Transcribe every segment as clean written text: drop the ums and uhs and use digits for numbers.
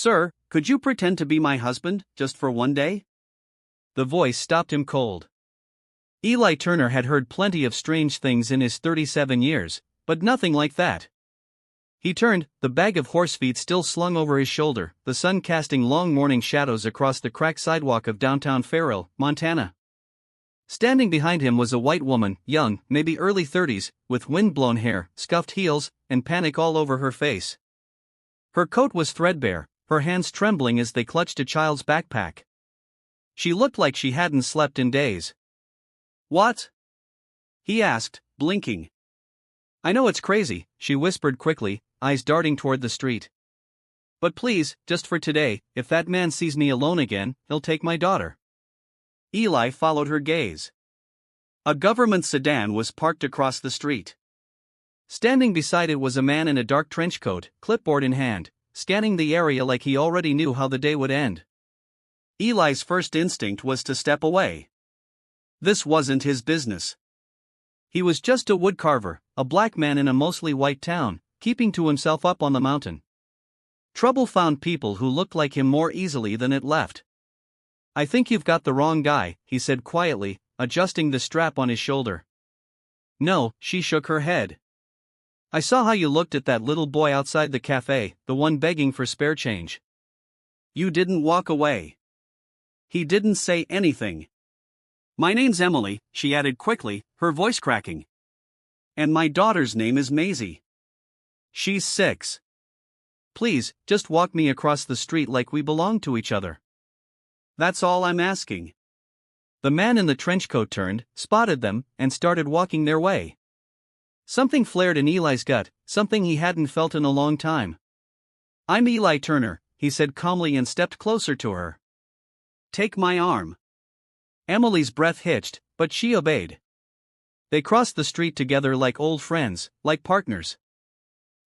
Sir, could you pretend to be my husband, just for one day? The voice stopped him cold. Eli Turner had heard plenty of strange things in his 37 years, but nothing like that. He turned, the bag of horse feed still slung over his shoulder, the sun casting long morning shadows across the cracked sidewalk of downtown Farrell, Montana. Standing behind him was a white woman, young, maybe early 30s, with wind-blown hair, scuffed heels, and panic all over her face. Her coat was threadbare, her hands trembling as they clutched a child's backpack. She looked like she hadn't slept in days. "What?" he asked, blinking. "I know it's crazy," she whispered quickly, eyes darting toward the street. "But please, just for today, if that man sees me alone again, he'll take my daughter." Eli followed her gaze. A government sedan was parked across the street. Standing beside it was a man in a dark trench coat, clipboard in hand, scanning the area like he already knew how the day would end. Eli's first instinct was to step away. This wasn't his business. He was just a woodcarver, a black man in a mostly white town, keeping to himself up on the mountain. Trouble found people who looked like him more easily than it left. "I think you've got the wrong guy," he said quietly, adjusting the strap on his shoulder. "No," she shook her head. "I saw how you looked at that little boy outside the cafe, the one begging for spare change. You didn't walk away." He didn't say anything. "My name's Emily," she added quickly, her voice cracking. "And my daughter's name is Maisie. She's 6. Please, just walk me across the street like we belong to each other. That's all I'm asking." The man in the trench coat turned, spotted them, and started walking their way. Something flared in Eli's gut, something he hadn't felt in a long time. "I'm Eli Turner," he said calmly and stepped closer to her. "Take my arm." Emily's breath hitched, but she obeyed. They crossed the street together like old friends, like partners.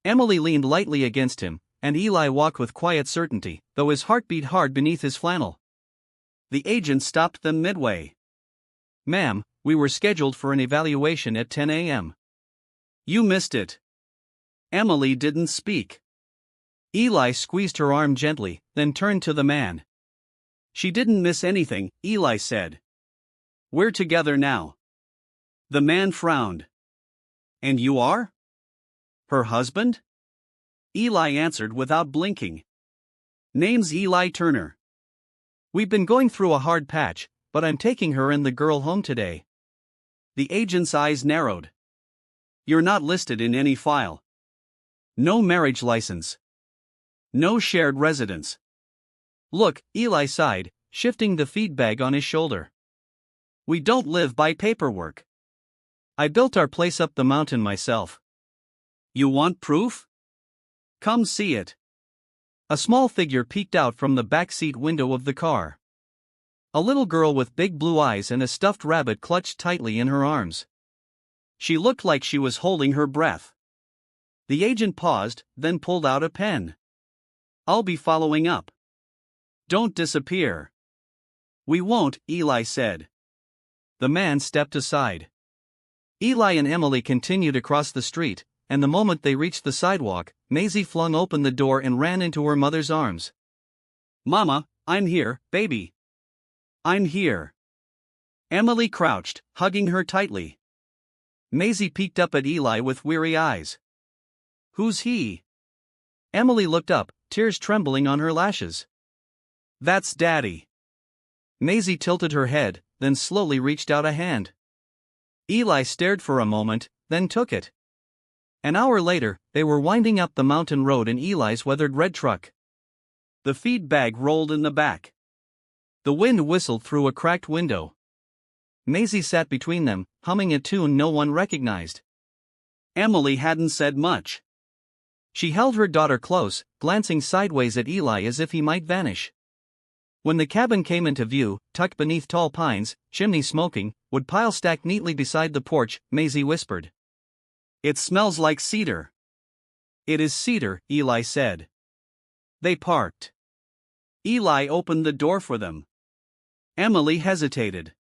Emily leaned lightly against him, and Eli walked with quiet certainty, though his heart beat hard beneath his flannel. The agent stopped them midway. "Ma'am, we were scheduled for an evaluation at 10 a.m. You missed it." Emily didn't speak. Eli squeezed her arm gently, then turned to the man. "She didn't miss anything," Eli said. "We're together now." The man frowned. "And you are?" "Her husband?" Eli answered without blinking. "Name's Eli Turner. We've been going through a hard patch, but I'm taking her and the girl home today." The agent's eyes narrowed. "You're not listed in any file. No marriage license. No shared residence." "Look," Eli sighed, shifting the feed bag on his shoulder. "We don't live by paperwork. I built our place up the mountain myself. You want proof? Come see it." A small figure peeked out from the back seat window of the car. A little girl with big blue eyes and a stuffed rabbit clutched tightly in her arms. She looked like she was holding her breath. The agent paused, then pulled out a pen. "I'll be following up. Don't disappear." "We won't," Eli said. The man stepped aside. Eli and Emily continued across the street, and the moment they reached the sidewalk, Maisie flung open the door and ran into her mother's arms. "Mama, I'm here, baby. I'm here." Emily crouched, hugging her tightly. Maisie peeked up at Eli with weary eyes. "Who's he?" Emily looked up, tears trembling on her lashes. "That's Daddy." Maisie tilted her head, then slowly reached out a hand. Eli stared for a moment, then took it. An hour later, they were winding up the mountain road in Eli's weathered red truck. The feed bag rolled in the back. The wind whistled through a cracked window. Maisie sat between them, humming a tune no one recognized. Emily hadn't said much. She held her daughter close, glancing sideways at Eli as if he might vanish. When the cabin came into view, tucked beneath tall pines, chimney smoking, wood pile stacked neatly beside the porch, Maisie whispered. "It smells like cedar." "It is cedar," Eli said. They parked. Eli opened the door for them. Emily hesitated.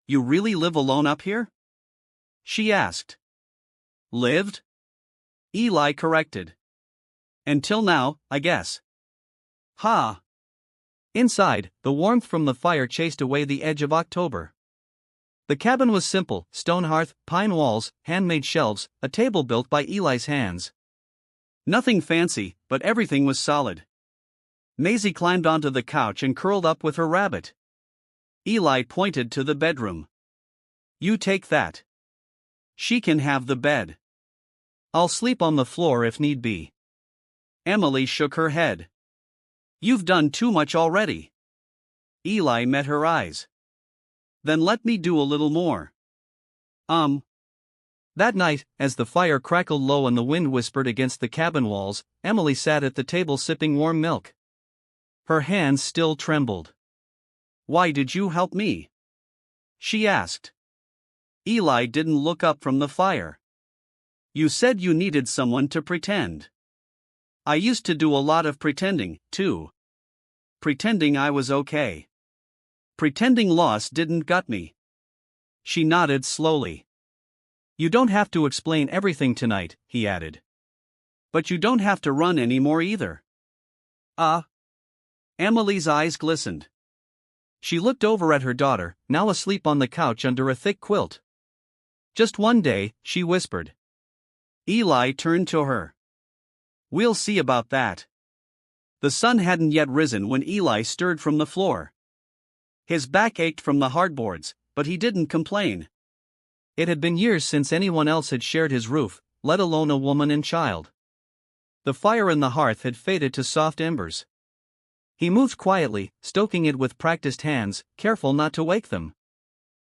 "You really live alone up here?" she asked. "Lived?" Eli corrected. "Until now, I guess." Ha! Inside, the warmth from the fire chased away the edge of October. The cabin was simple: stone hearth, pine walls, handmade shelves, a table built by Eli's hands. Nothing fancy, but everything was solid. Maisie climbed onto the couch and curled up with her rabbit. Eli pointed to the bedroom. You take that. She can have the bed. I'll sleep on the floor if need be. Emily shook her head. You've done too much already. Eli met her eyes. Then let me do a little more. That night, as the fire crackled low and the wind whispered against the cabin walls, Emily sat at the table sipping warm milk. Her hands still trembled. Why did you help me? She asked. Eli didn't look up from the fire. You said you needed someone to pretend. I used to do a lot of pretending, too. Pretending I was okay. Pretending loss didn't gut me. She nodded slowly. You don't have to explain everything tonight, he added. But you don't have to run anymore either. Emily's eyes glistened. She looked over at her daughter, now asleep on the couch under a thick quilt. Just one day, she whispered. Eli turned to her. We'll see about that. The sun hadn't yet risen when Eli stirred from the floor. His back ached from the hardboards, but he didn't complain. It had been years since anyone else had shared his roof, let alone a woman and child. The fire in the hearth had faded to soft embers. He moved quietly, stoking it with practiced hands, careful not to wake them.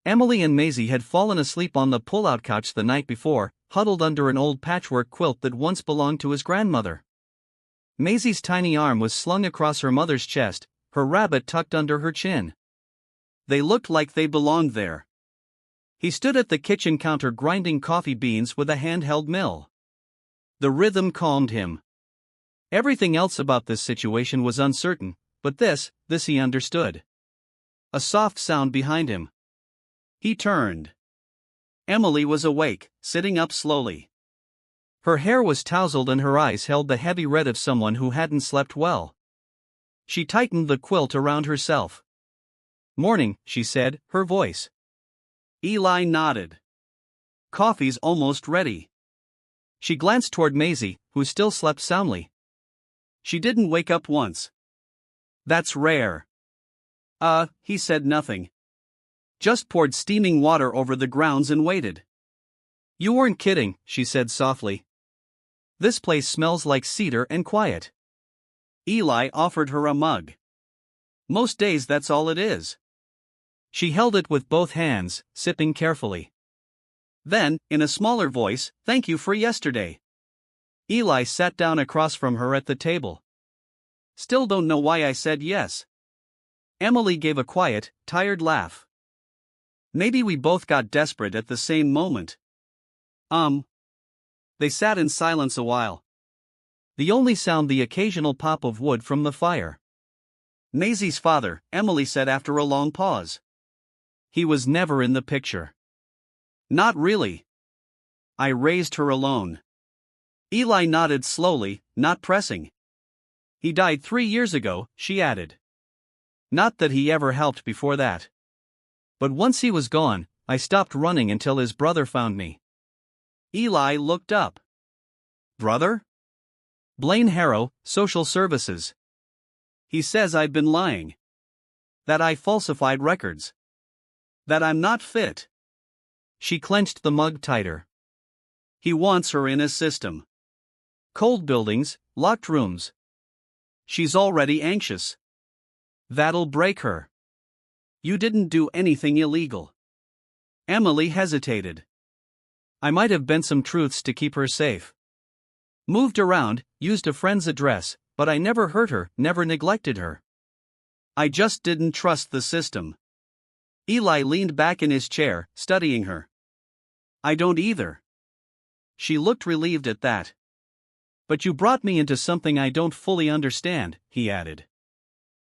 Emily and Maisie had fallen asleep on the pull-out couch the night before, huddled under an old patchwork quilt that once belonged to his grandmother. Maisie's tiny arm was slung across her mother's chest, her rabbit tucked under her chin. They looked like they belonged there. He stood at the kitchen counter grinding coffee beans with a handheld mill. The rhythm calmed him. Everything else about this situation was uncertain, but this he understood. A soft sound behind him. He turned. Emily was awake, sitting up slowly. Her hair was tousled and her eyes held the heavy red of someone who hadn't slept well. She tightened the quilt around herself. Morning, she said, her voice. Eli nodded. Coffee's almost ready. She glanced toward Maisie, who still slept soundly. She didn't wake up once. That's rare. He said nothing. Just poured steaming water over the grounds and waited. You weren't kidding, she said softly. This place smells like cedar and quiet. Eli offered her a mug. Most days that's all it is. She held it with both hands, sipping carefully. Then, in a smaller voice, thank you for yesterday. Eli sat down across from her at the table. Still don't know why I said yes. Emily gave a quiet, tired laugh. Maybe we both got desperate at the same moment. They sat in silence a while. The only sound the occasional pop of wood from the fire. Maisie's father, Emily said after a long pause. He was never in the picture. Not really. I raised her alone. Eli nodded slowly, not pressing. He died 3 years ago, she added. Not that he ever helped before that. But once he was gone, I stopped running until his brother found me. Eli looked up. Brother? Blaine Harrow, Social Services. He says I've been lying. That I falsified records. That I'm not fit. She clenched the mug tighter. He wants her in his system. Cold buildings, locked rooms. She's already anxious. That'll break her. You didn't do anything illegal. Emily hesitated. I might have bent some truths to keep her safe. Moved around, used a friend's address, but I never hurt her, never neglected her. I just didn't trust the system. Eli leaned back in his chair, studying her. I don't either. She looked relieved at that. But you brought me into something I don't fully understand, he added.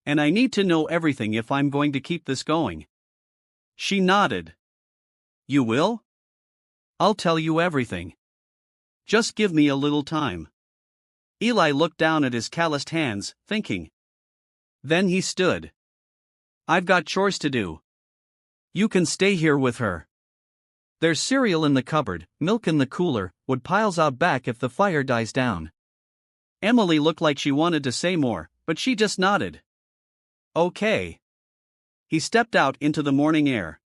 And I need to know everything if I'm going to keep this going. She nodded. You will? I'll tell you everything. Just give me a little time. Eli looked down at his calloused hands, thinking. Then he stood. "I've got chores to do. You can stay here with her. There's cereal in the cupboard, milk in the cooler, wood piles out back if the fire dies down." Emily looked like she wanted to say more, but she just nodded. "Okay." He stepped out into the morning air.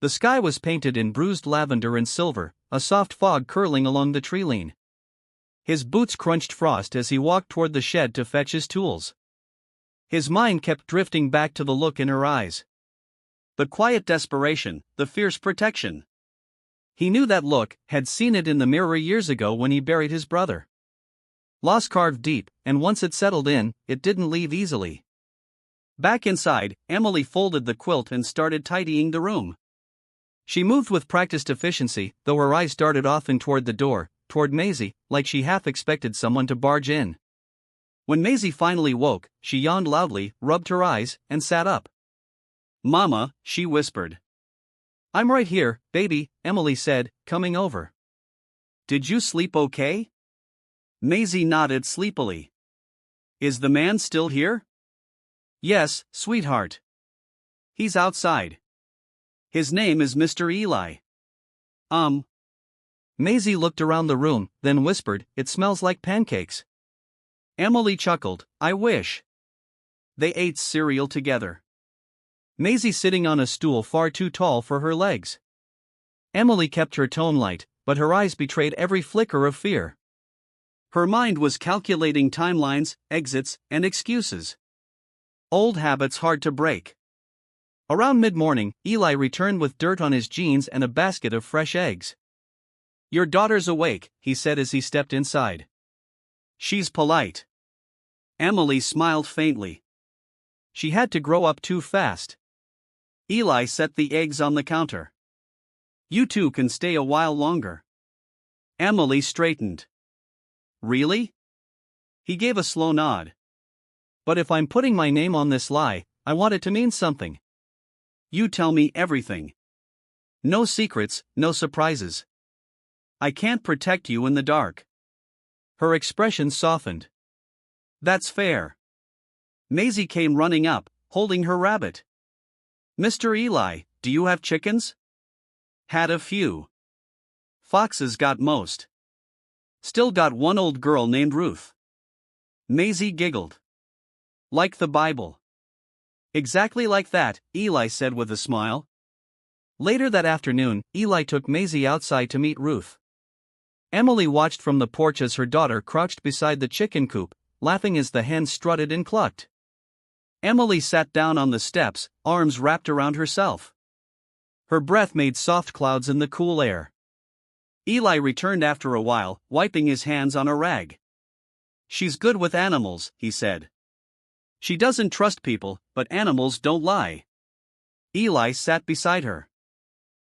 The sky was painted in bruised lavender and silver, a soft fog curling along the treeline. His boots crunched frost as he walked toward the shed to fetch his tools. His mind kept drifting back to the look in her eyes. The quiet desperation, the fierce protection. He knew that look, had seen it in the mirror years ago when he buried his brother. Loss carved deep, and once it settled in, it didn't leave easily. Back inside, Emily folded the quilt and started tidying the room. She moved with practiced efficiency, though her eyes darted often toward the door, toward Maisie, like she half expected someone to barge in. When Maisie finally woke, she yawned loudly, rubbed her eyes, and sat up. "Mama," she whispered. "I'm right here, baby," Emily said, coming over. "Did you sleep okay?" Maisie nodded sleepily. "Is the man still here?" "Yes, sweetheart. He's outside. His name is Mr. Eli." Maisie looked around the room, then whispered, "It smells like pancakes." Emily chuckled, "I wish." They ate cereal together. Maisie sitting on a stool far too tall for her legs. Emily kept her tone light, but her eyes betrayed every flicker of fear. Her mind was calculating timelines, exits, and excuses. Old habits hard to break. Around mid-morning, Eli returned with dirt on his jeans and a basket of fresh eggs. "Your daughter's awake," he said as he stepped inside. "She's polite." Emily smiled faintly. She had to grow up too fast. Eli set the eggs on the counter. "You two can stay a while longer." Emily straightened. "Really?" He gave a slow nod. "But if I'm putting my name on this lie, I want it to mean something. You tell me everything. No secrets, no surprises. I can't protect you in the dark." Her expression softened. "That's fair." Maisie came running up, holding her rabbit. "Mr. Eli, do you have chickens?" "Had a few. Foxes got most. Still got one old girl named Ruth." Maisie giggled. "Like the Bible." "Exactly like that," Eli said with a smile. Later that afternoon, Eli took Maisie outside to meet Ruth. Emily watched from the porch as her daughter crouched beside the chicken coop, laughing as the hens strutted and clucked. Emily sat down on the steps, arms wrapped around herself. Her breath made soft clouds in the cool air. Eli returned after a while, wiping his hands on a rag. "She's good with animals," he said. "She doesn't trust people, but animals don't lie." Eli sat beside her.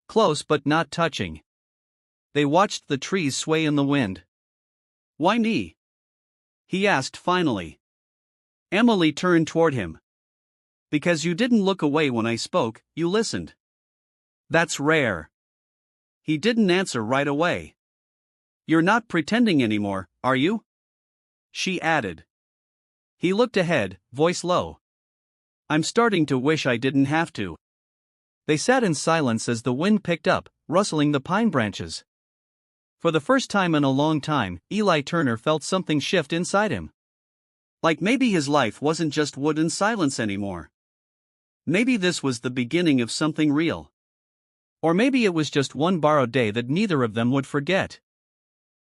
Close but not touching. They watched the trees sway in the wind. "Why me?" he asked finally. Emily turned toward him. "Because you didn't look away when I spoke, you listened. That's rare." He didn't answer right away. "You're not pretending anymore, are you?" she added. He looked ahead, voice low. "I'm starting to wish I didn't have to." They sat in silence as the wind picked up, rustling the pine branches. For the first time in a long time, Eli Turner felt something shift inside him. Like maybe his life wasn't just wood and silence anymore. Maybe this was the beginning of something real. Or maybe it was just one borrowed day that neither of them would forget.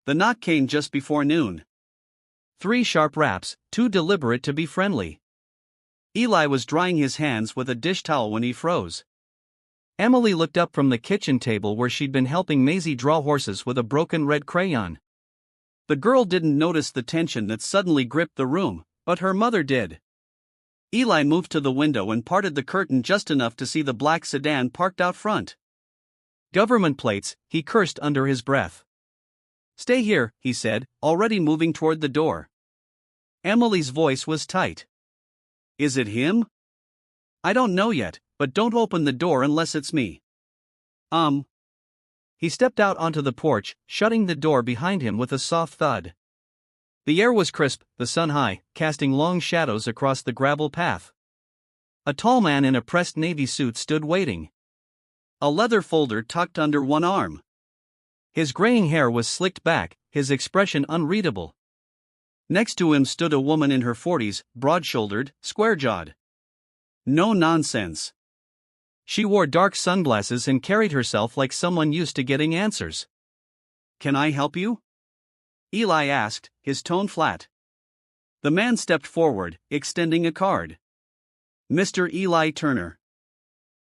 The knock came just before noon. 3 sharp raps, too deliberate to be friendly. Eli was drying his hands with a dish towel when he froze. Emily looked up from the kitchen table where she'd been helping Maisie draw horses with a broken red crayon. The girl didn't notice the tension that suddenly gripped the room, but her mother did. Eli moved to the window and parted the curtain just enough to see the black sedan parked out front. "Government plates," he cursed under his breath. "Stay here," he said, already moving toward the door. Emily's voice was tight. "Is it him?" "I don't know yet, but don't open the door unless it's me." He stepped out onto the porch, shutting the door behind him with a soft thud. The air was crisp, the sun high, casting long shadows across the gravel path. A tall man in a pressed navy suit stood waiting, a leather folder tucked under one arm. His graying hair was slicked back, his expression unreadable. Next to him stood a woman in her 40s, broad-shouldered, square-jawed. No nonsense. She wore dark sunglasses and carried herself like someone used to getting answers. "Can I help you?" Eli asked, his tone flat. The man stepped forward, extending a card. "Mr. Eli Turner.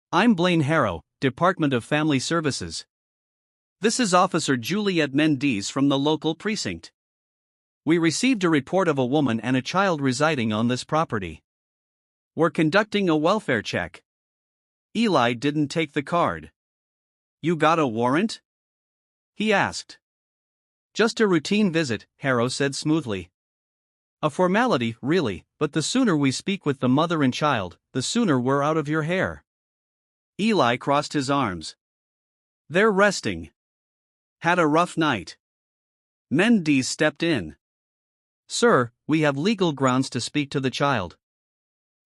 I'm Blaine Harrow, Department of Family Services. This is Officer Juliet Mendes from the local precinct. We received a report of a woman and a child residing on this property. We're conducting a welfare check." Eli didn't take the card. "You got a warrant?" he asked. "Just a routine visit," Harrow said smoothly. "A formality, really, but the sooner we speak with the mother and child, the sooner we're out of your hair." Eli crossed his arms. "They're resting. Had a rough night." Mendes stepped in. "Sir, we have legal grounds to speak to the child.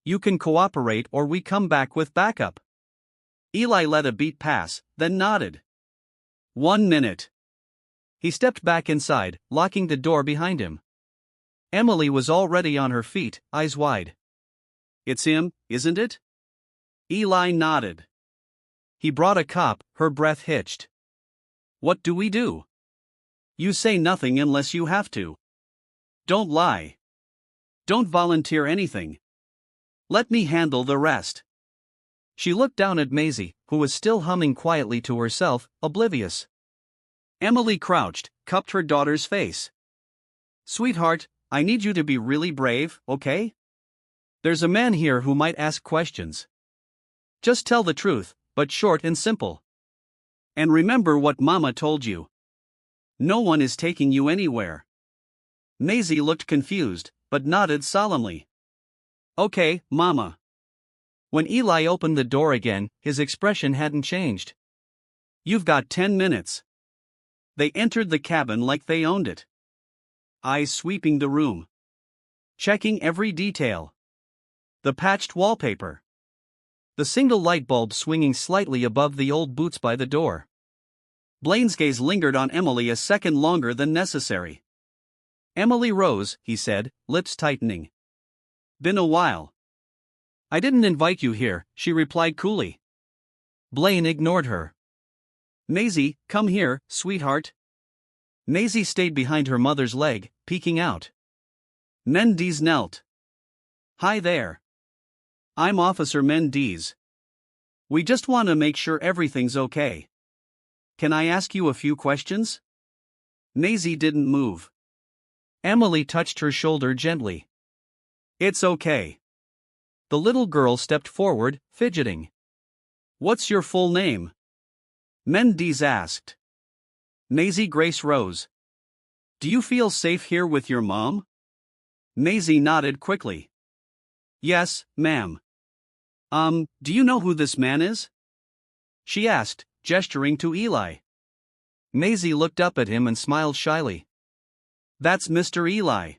You can cooperate or we come back with backup." Eli let a beat pass, then nodded. "1 minute." He stepped back inside, locking the door behind him. Emily was already on her feet, eyes wide. "It's him, isn't it?" Eli nodded. "He brought a cop," her breath hitched. "What do we do?" "You say nothing unless you have to. Don't lie. Don't volunteer anything. Let me handle the rest." She looked down at Maisie, who was still humming quietly to herself, oblivious. Emily crouched, cupped her daughter's face. "Sweetheart, I need you to be really brave, okay? There's a man here who might ask questions. Just tell the truth, but short and simple. And remember what Mama told you. No one is taking you anywhere." Maisie looked confused, but nodded solemnly. "Okay, Mama." When Eli opened the door again, his expression hadn't changed. "You've got 10 minutes. They entered the cabin like they owned it. Eyes sweeping the room. Checking every detail. The patched wallpaper. The single light bulb swinging slightly above the old boots by the door. Blaine's gaze lingered on Emily a second longer than necessary. "Emily Rose," he said, lips tightening. "Been a while." "I didn't invite you here," she replied coolly. Blaine ignored her. "Maisie, come here, sweetheart." Maisie stayed behind her mother's leg, peeking out. Mendes knelt. "Hi there. I'm Officer Mendes. We just want to make sure everything's okay. Can I ask you a few questions?" Maisie didn't move. Emily touched her shoulder gently. "It's okay." The little girl stepped forward, fidgeting. "What's your full name?" Mendes asked. "Maisie Grace Rose. Do you feel safe here with your mom?" Maisie nodded quickly. "Yes, ma'am." Do you know who this man is?" she asked, gesturing to Eli. Maisie looked up at him and smiled shyly. "That's Mr. Eli.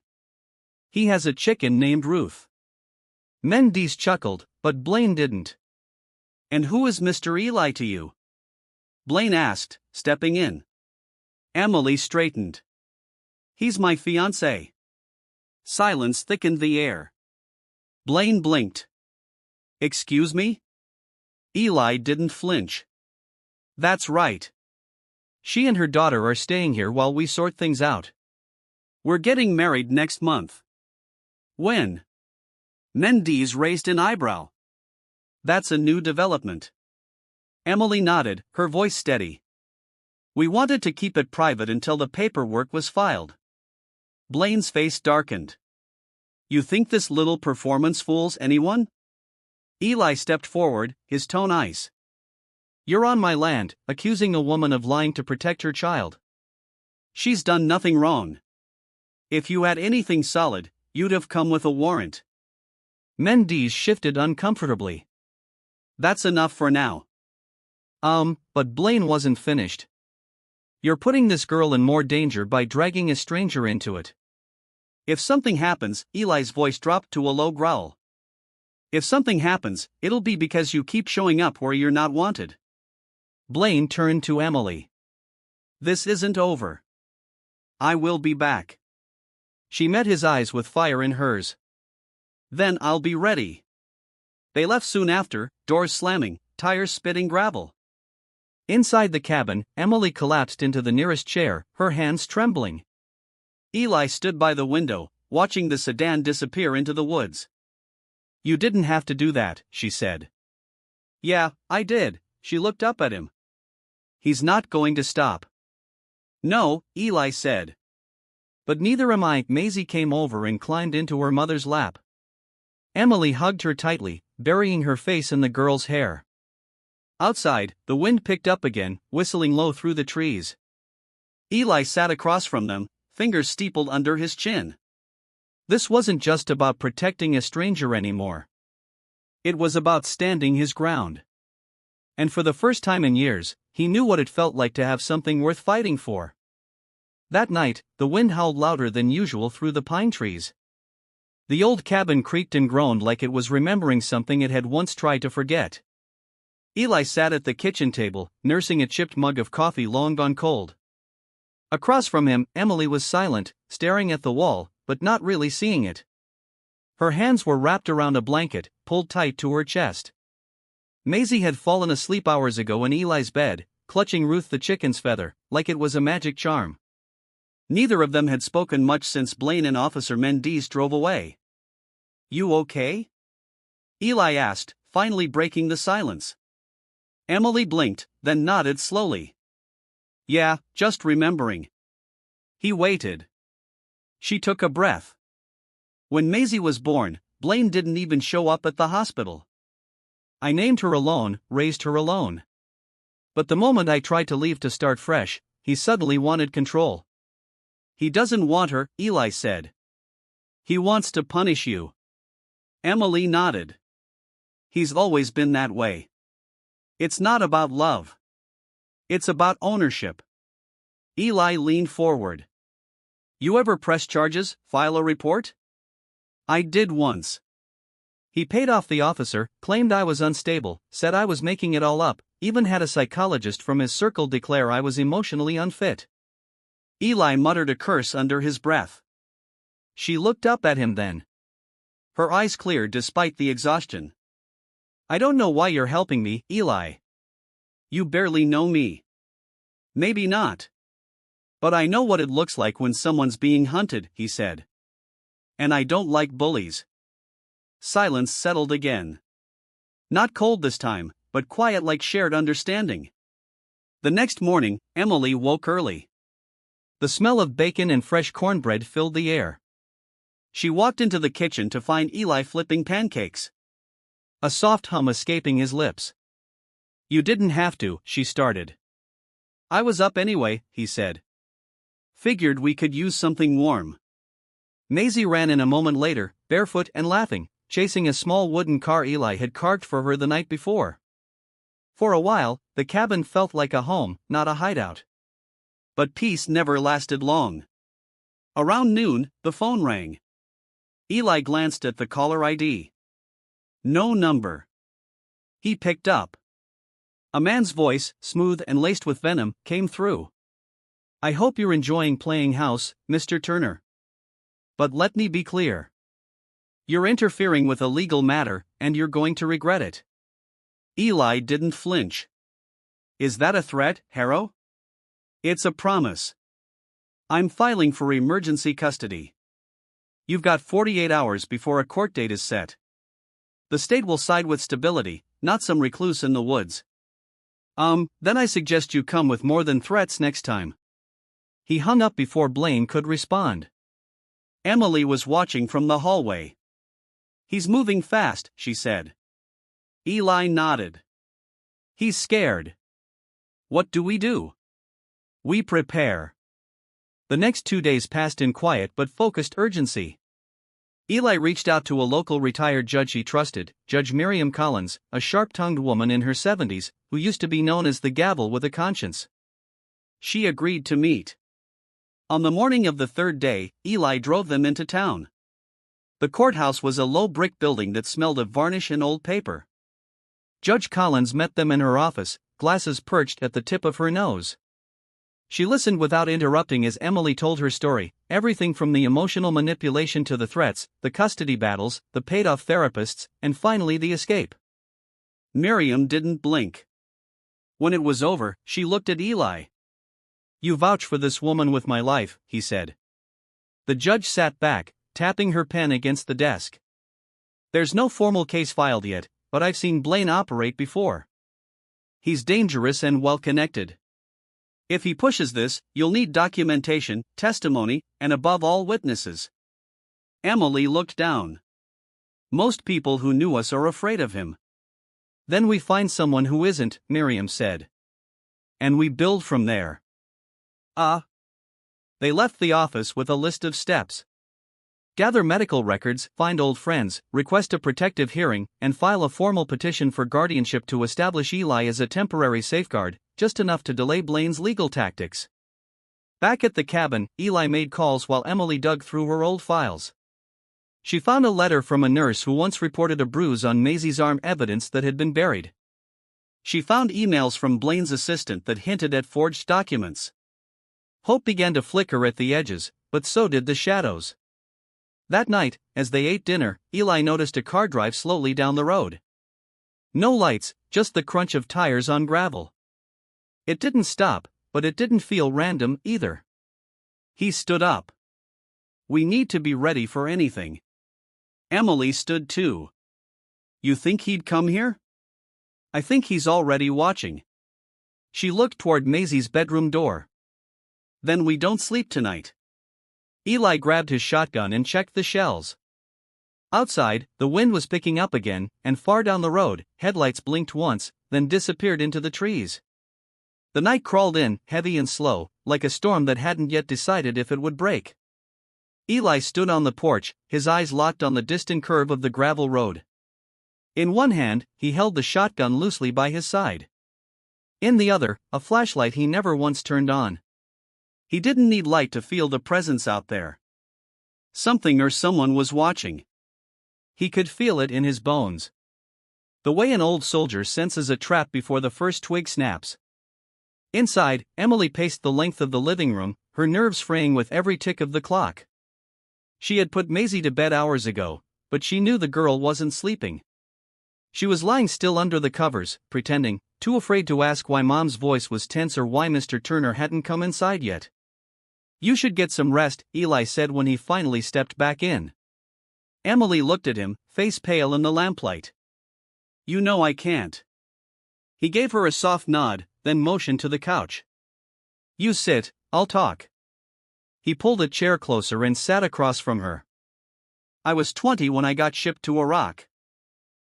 He has a chicken named Ruth." Mendes chuckled, but Blaine didn't. "And who is Mr. Eli to you?" Blaine asked, stepping in. Emily straightened. "He's my fiancé." Silence thickened the air. Blaine blinked. "Excuse me?" Eli didn't flinch. "That's right. She and her daughter are staying here while we sort things out. We're getting married next month." "When?" Mendes raised an eyebrow. "That's a new development." Emily nodded, her voice steady. "We wanted to keep it private until the paperwork was filed." Blaine's face darkened. "You think this little performance fools anyone?" Eli stepped forward, his tone ice. "You're on my land, accusing a woman of lying to protect her child. She's done nothing wrong. If you had anything solid, you'd have come with a warrant." Mendes shifted uncomfortably. "That's enough for now." But Blaine wasn't finished. "You're putting this girl in more danger by dragging a stranger into it." If something happens, Eli's voice dropped to a low growl. If something happens, it'll be because you keep showing up where you're not wanted. Blaine turned to Emily. This isn't over. I will be back. She met his eyes with fire in hers. Then I'll be ready. They left soon after, doors slamming, tires spitting gravel. Inside the cabin, Emily collapsed into the nearest chair, her hands trembling. Eli stood by the window, watching the sedan disappear into the woods. You didn't have to do that, she said. Yeah, I did, she looked up at him. He's not going to stop. No, Eli said. But neither am I. Maisie came over and climbed into her mother's lap. Emily hugged her tightly, burying her face in the girl's hair. Outside, the wind picked up again, whistling low through the trees. Eli sat across from them, fingers steepled under his chin. This wasn't just about protecting a stranger anymore. It was about standing his ground. And for the first time in years, he knew what it felt like to have something worth fighting for. That night, the wind howled louder than usual through the pine trees. The old cabin creaked and groaned like it was remembering something it had once tried to forget. Eli sat at the kitchen table, nursing a chipped mug of coffee long gone cold. Across from him, Emily was silent, staring at the wall, but not really seeing it. Her hands were wrapped around a blanket, pulled tight to her chest. Maisie had fallen asleep hours ago in Eli's bed, clutching Ruth the chicken's feather, like it was a magic charm. Neither of them had spoken much since Blaine and Officer Mendes drove away. You okay? Eli asked, finally breaking the silence. Emily blinked, then nodded slowly. Yeah, just remembering. He waited. She took a breath. When Maisie was born, Blaine didn't even show up at the hospital. I named her alone, raised her alone. But the moment I tried to leave to start fresh, he suddenly wanted control. He doesn't want her, Eli said. He wants to punish you. Emily nodded. He's always been that way. It's not about love. It's about ownership. Eli leaned forward. You ever press charges, file a report? I did once. He paid off the officer, claimed I was unstable, said I was making it all up, even had a psychologist from his circle declare I was emotionally unfit. Eli muttered a curse under his breath. She looked up at him then. Her eyes cleared despite the exhaustion. I don't know why you're helping me, Eli. You barely know me. Maybe not. But I know what it looks like when someone's being hunted, he said. And I don't like bullies. Silence settled again. Not cold this time, but quiet like shared understanding. The next morning, Emily woke early. The smell of bacon and fresh cornbread filled the air. She walked into the kitchen to find Eli flipping pancakes. A soft hum escaping his lips. You didn't have to, she started. I was up anyway, he said. Figured we could use something warm. Maisie ran in a moment later, barefoot and laughing, chasing a small wooden car Eli had carved for her the night before. For a while, the cabin felt like a home, not a hideout. But peace never lasted long. Around noon, the phone rang. Eli glanced at the caller ID. No number. He picked up. A man's voice, smooth and laced with venom, came through. I hope you're enjoying playing house, Mr. Turner. But let me be clear. You're interfering with a legal matter, and you're going to regret it. Eli didn't flinch. Is that a threat, Harrow? It's a promise. I'm filing for emergency custody. You've got 48 hours before a court date is set. The state will side with stability, not some recluse in the woods. Then I suggest you come with more than threats next time. He hung up before Blaine could respond. Emily was watching from the hallway. He's moving fast, she said. Eli nodded. He's scared. What do we do? We prepare. The next 2 days passed in quiet but focused urgency. Eli reached out to a local retired judge he trusted, Judge Miriam Collins, a sharp-tongued woman in her 70s, who used to be known as the gavel with a conscience. She agreed to meet. On the morning of the third day, Eli drove them into town. The courthouse was a low brick building that smelled of varnish and old paper. Judge Collins met them in her office, glasses perched at the tip of her nose. She listened without interrupting as Emily told her story, everything from the emotional manipulation to the threats, the custody battles, the paid-off therapists, and finally the escape. Miriam didn't blink. When it was over, she looked at Eli. "You vouch for this woman with my life," he said. The judge sat back, tapping her pen against the desk. "There's no formal case filed yet, but I've seen Blaine operate before. He's dangerous and well-connected. If he pushes this, you'll need documentation, testimony, and above all witnesses." Emily looked down. "Most people who knew us are afraid of him." "Then we find someone who isn't," Miriam said. "And we build from there." They left the office with a list of steps. Gather medical records, find old friends, request a protective hearing, and file a formal petition for guardianship to establish Eli as a temporary safeguard, just enough to delay Blaine's legal tactics. Back at the cabin, Eli made calls while Emily dug through her old files. She found a letter from a nurse who once reported a bruise on Maisie's arm, evidence that had been buried. She found emails from Blaine's assistant that hinted at forged documents. Hope began to flicker at the edges, but so did the shadows. That night, as they ate dinner, Eli noticed a car drive slowly down the road. No lights, just the crunch of tires on gravel. It didn't stop, but it didn't feel random either. He stood up. "We need to be ready for anything." Emily stood too. "You think he'd come here?" "I think he's already watching." She looked toward Maisie's bedroom door. "Then we don't sleep tonight." Eli grabbed his shotgun and checked the shells. Outside, the wind was picking up again, and far down the road, headlights blinked once, then disappeared into the trees. The night crawled in, heavy and slow, like a storm that hadn't yet decided if it would break. Eli stood on the porch, his eyes locked on the distant curve of the gravel road. In one hand, he held the shotgun loosely by his side. In the other, a flashlight he never once turned on. He didn't need light to feel the presence out there. Something or someone was watching. He could feel it in his bones. The way an old soldier senses a trap before the first twig snaps. Inside, Emily paced the length of the living room, her nerves fraying with every tick of the clock. She had put Maisie to bed hours ago, but she knew the girl wasn't sleeping. She was lying still under the covers, pretending, too afraid to ask why Mom's voice was tense or why Mr. Turner hadn't come inside yet. "You should get some rest," Eli said when he finally stepped back in. Emily looked at him, face pale in the lamplight. "You know I can't." He gave her a soft nod, then motioned to the couch. "You sit, I'll talk." He pulled a chair closer and sat across from her. "I was 20 when I got shipped to Iraq.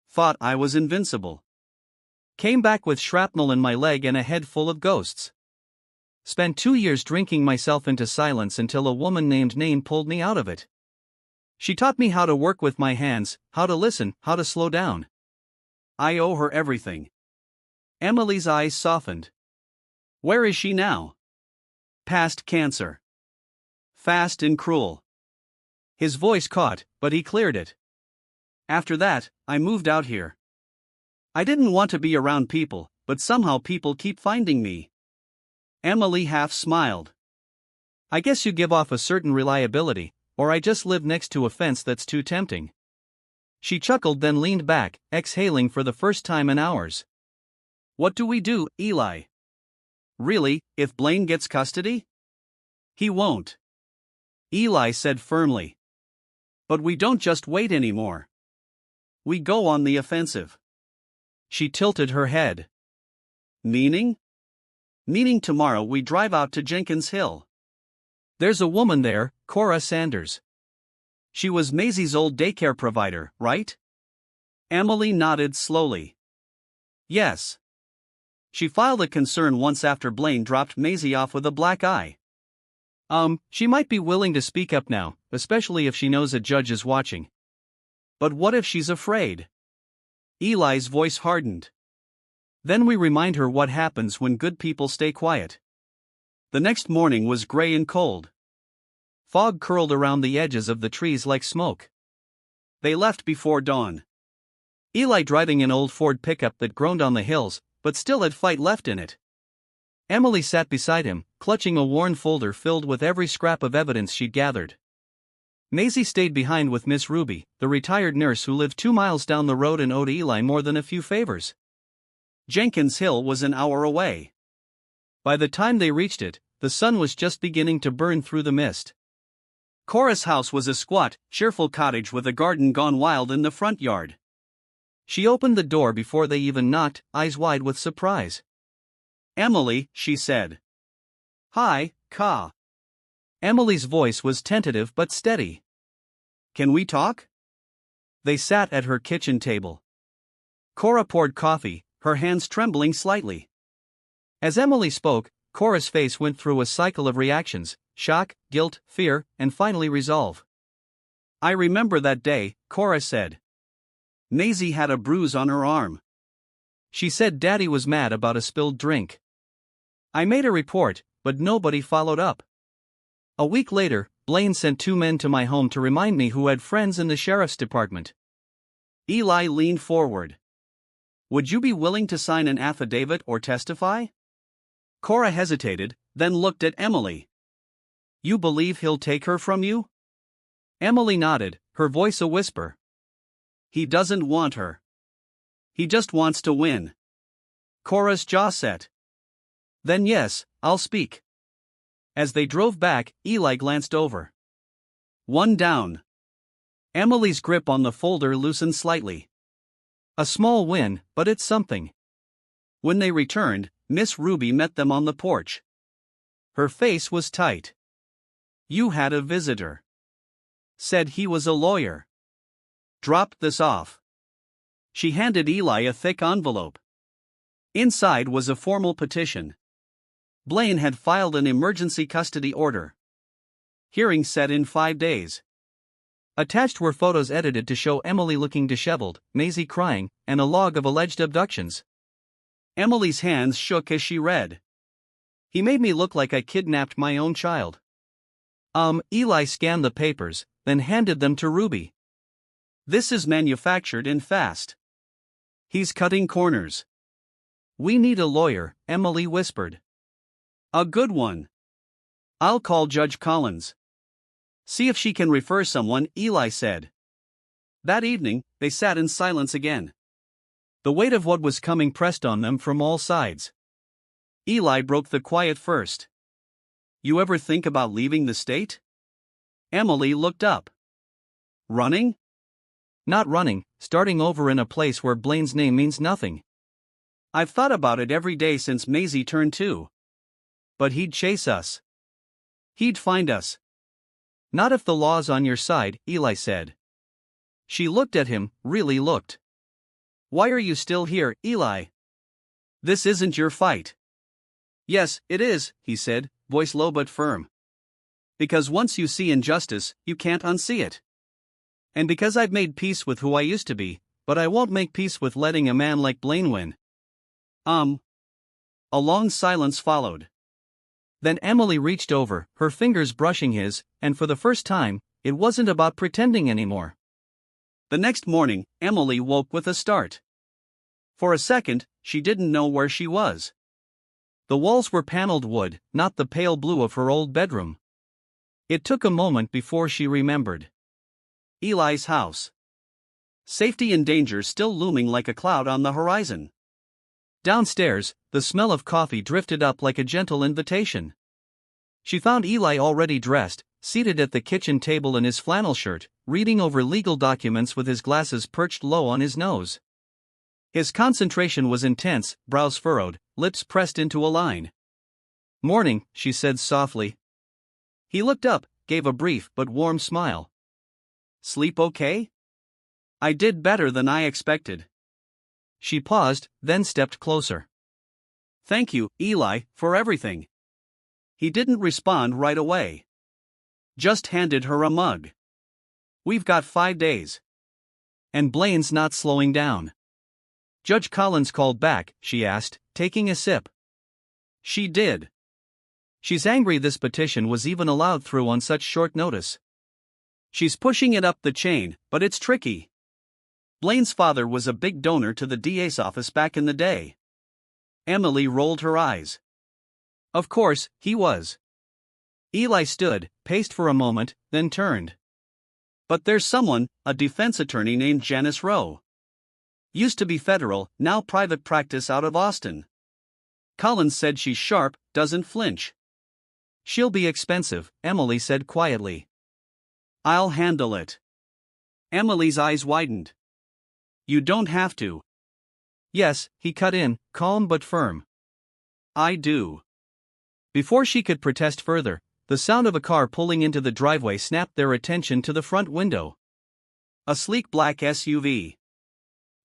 Thought I was invincible. Came back with shrapnel in my leg and a head full of ghosts. Spent 2 years drinking myself into silence until a woman named Nain pulled me out of it. She taught me how to work with my hands, how to listen, how to slow down. I owe her everything." Emily's eyes softened. "Where is she now?" "Past cancer. Fast and cruel." His voice caught, but he cleared it. "After that, I moved out here. I didn't want to be around people, but somehow people keep finding me." Emily half smiled. "I guess you give off a certain reliability, or I just live next to a fence that's too tempting." She chuckled, then leaned back, exhaling for the first time in hours. "What do we do, Eli? Really, if Blaine gets custody?" "He won't," Eli said firmly. "But we don't just wait anymore. We go on the offensive." She tilted her head. "Meaning?" "Meaning tomorrow we drive out to Jenkins Hill. There's a woman there, Cora Sanders. She was Maisie's old daycare provider, right?" Emily nodded slowly. "Yes. She filed a concern once after Blaine dropped Maisie off with a black eye. She might be willing to speak up now, especially if she knows a judge is watching. But what if she's afraid?" Eli's voice hardened. "Then we remind her what happens when good people stay quiet." The next morning was gray and cold. Fog curled around the edges of the trees like smoke. They left before dawn. Eli driving an old Ford pickup that groaned on the hills, but still had fight left in it. Emily sat beside him, clutching a worn folder filled with every scrap of evidence she'd gathered. Maisie stayed behind with Miss Ruby, the retired nurse who lived 2 miles down the road and owed Eli more than a few favors. Jenkins Hill was an hour away. By the time they reached it, the sun was just beginning to burn through the mist. Cora's house was a squat, cheerful cottage with a garden gone wild in the front yard. She opened the door before they even knocked, eyes wide with surprise. "Emily," she said. "Hi, Ka." Emily's voice was tentative but steady. "Can we talk?" They sat at her kitchen table. Cora poured coffee, her hands trembling slightly. As Emily spoke, Cora's face went through a cycle of reactions: shock, guilt, fear, and finally resolve. "I remember that day," Cora said. "Maisie had a bruise on her arm. She said Daddy was mad about a spilled drink. I made a report, but nobody followed up. A week later, Blaine sent 2 men to my home to remind me who had friends in the sheriff's department." Eli leaned forward. "Would you be willing to sign an affidavit or testify?" Cora hesitated, then looked at Emily. "You believe he'll take her from you?" Emily nodded, her voice a whisper. "He doesn't want her. He just wants to win." Cora's jaw set. "Then yes, I'll speak." As they drove back, Eli glanced over. "One down." Emily's grip on the folder loosened slightly. "A small win, but it's something." When they returned, Miss Ruby met them on the porch. Her face was tight. "You had a visitor. Said he was a lawyer. Dropped this off." She handed Eli a thick envelope. Inside was a formal petition. Blaine had filed an emergency custody order. Hearing set in 5 days. Attached were photos edited to show Emily looking disheveled, Maisie crying, and a log of alleged abductions. Emily's hands shook as she read. "He made me look like I kidnapped my own child." Eli scanned the papers, then handed them to Ruby. "This is manufactured in fast. He's cutting corners." "We need a lawyer," Emily whispered. "A good one. I'll call Judge Collins. See if she can refer someone," Eli said. That evening, they sat in silence again. The weight of what was coming pressed on them from all sides. Eli broke the quiet first. "You ever think about leaving the state?" Emily looked up. "Running?" "Not running, starting over in a place where Blaine's name means nothing." "I've thought about it every day since Maisie turned 2. But he'd chase us. He'd find us." "Not if the law's on your side," Eli said. She looked at him, really looked. "Why are you still here, Eli? This isn't your fight." "Yes, it is," he said, voice low but firm. "Because once you see injustice, you can't unsee it. And because I've made peace with who I used to be, but I won't make peace with letting a man like Blaine win." A long silence followed. Then Emily reached over, her fingers brushing his, and for the first time, it wasn't about pretending anymore. The next morning, Emily woke with a start. For a second, she didn't know where she was. The walls were paneled wood, not the pale blue of her old bedroom. It took a moment before she remembered. Eli's house. Safety and danger still looming like a cloud on the horizon. Downstairs, the smell of coffee drifted up like a gentle invitation. She found Eli already dressed, seated at the kitchen table in his flannel shirt, reading over legal documents with his glasses perched low on his nose. His concentration was intense, brows furrowed, lips pressed into a line. "Morning," she said softly. He looked up, gave a brief but warm smile. "Sleep okay?" "I did better than I expected." She paused, then stepped closer. "Thank you, Eli, for everything." He didn't respond right away. Just handed her a mug. "We've got 5 days. And Blaine's not slowing down." "Judge Collins called back?" she asked, taking a sip. "She did." She's angry this petition was even allowed through on such short notice. She's pushing it up the chain, but it's tricky. Blaine's father was a big donor to the DA's office back in the day. Emily rolled her eyes. Of course, he was. Eli stood, paced for a moment, then turned. But there's someone, a defense attorney named Janice Rowe. Used to be federal, now private practice out of Austin. Collins said she's sharp, doesn't flinch. She'll be expensive, Emily said quietly. I'll handle it. Emily's eyes widened. You don't have to. Yes, he cut in, calm but firm. I do. Before she could protest further, the sound of a car pulling into the driveway snapped their attention to the front window. A sleek black SUV.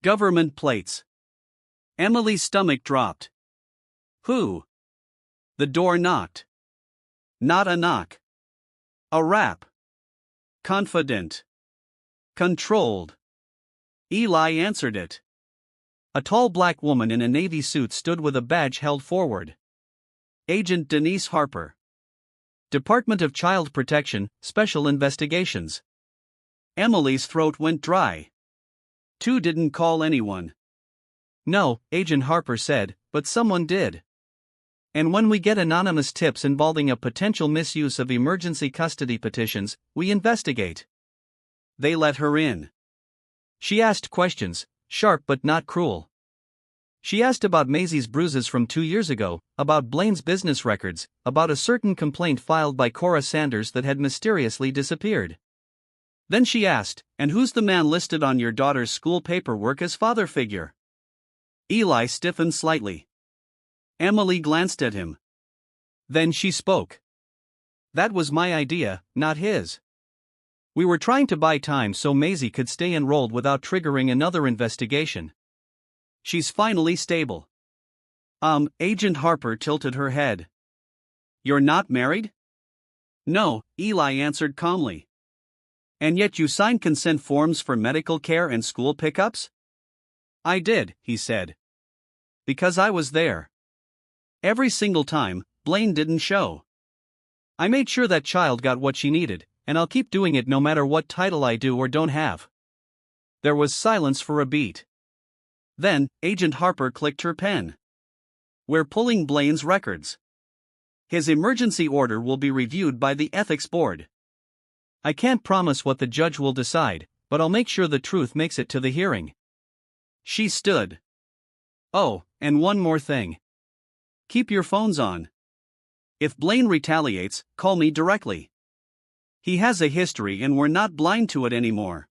Government plates. Emily's stomach dropped. Who? The door knocked. Not a knock. A rap. Confident. Controlled. Eli answered it. A tall black woman in a navy suit stood with a badge held forward. Agent Denise Harper. Department of Child Protection, Special Investigations. Emily's throat went dry. Two didn't call anyone. No, Agent Harper said, but someone did. And when we get anonymous tips involving a potential misuse of emergency custody petitions, we investigate. They let her in. She asked questions, sharp but not cruel. She asked about Maisie's bruises from 2 years ago, about Blaine's business records, about a certain complaint filed by Cora Sanders that had mysteriously disappeared. Then she asked, and who's the man listed on your daughter's school paperwork as father figure? Eli stiffened slightly. Emily glanced at him. Then she spoke. That was my idea, not his. We were trying to buy time so Maisie could stay enrolled without triggering another investigation. She's finally stable. Agent Harper tilted her head. You're not married? No, Eli answered calmly. And yet you signed consent forms for medical care and school pickups? I did, he said. Because I was there. Every single time, Blaine didn't show. I made sure that child got what she needed, and I'll keep doing it no matter what title I do or don't have. There was silence for a beat. Then, Agent Harper clicked her pen. We're pulling Blaine's records. His emergency order will be reviewed by the ethics board. I can't promise what the judge will decide, but I'll make sure the truth makes it to the hearing. She stood. Oh, and one more thing. Keep your phones on. If Blaine retaliates, call me directly. He has a history and we're not blind to it anymore.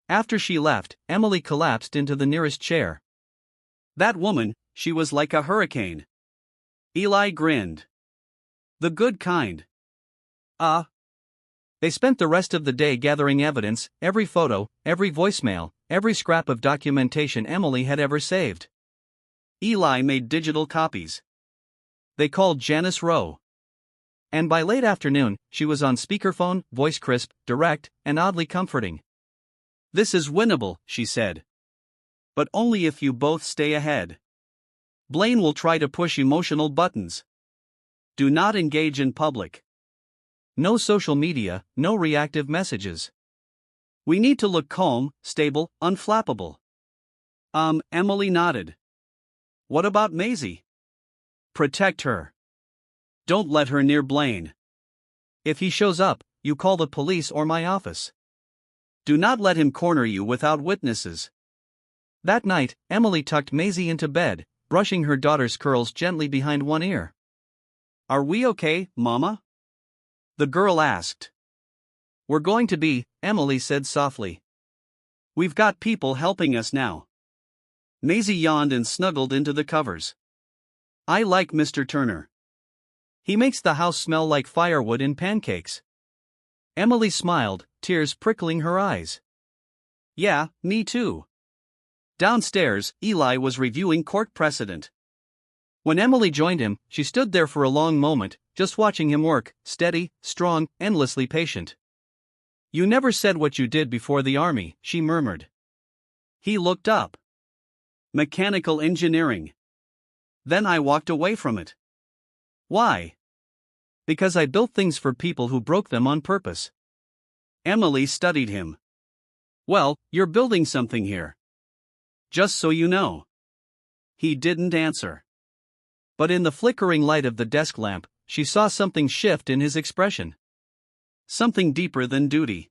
After she left, Emily collapsed into the nearest chair. That woman, she was like a hurricane. Eli grinned. The good kind. They spent the rest of the day gathering evidence, every photo, every voicemail, every scrap of documentation Emily had ever saved. Eli made digital copies. They called Janice Rowe. And by late afternoon, she was on speakerphone, voice crisp, direct, and oddly comforting. This is winnable, she said. But only if you both stay ahead. Blaine will try to push emotional buttons. Do not engage in public. No social media, no reactive messages. We need to look calm, stable, unflappable. Emily nodded. What about Maisie? Protect her. Don't let her near Blaine. If he shows up, you call the police or my office. Do not let him corner you without witnesses. That night, Emily tucked Maisie into bed, brushing her daughter's curls gently behind one ear. Are we okay, Mama? The girl asked. We're going to be, Emily said softly. We've got people helping us now. Maisie yawned and snuggled into the covers. I like Mr. Turner. He makes the house smell like firewood and pancakes. Emily smiled, tears prickling her eyes. Yeah, me too. Downstairs, Eli was reviewing court precedent. When Emily joined him, she stood there for a long moment, just watching him work, steady, strong, endlessly patient. You never said what you did before the army, she murmured. He looked up. Mechanical engineering. Then I walked away from it. Why? Because I built things for people who broke them on purpose. Emily studied him. Well, you're building something here. Just so you know. He didn't answer. But in the flickering light of the desk lamp, she saw something shift in his expression. Something deeper than duty.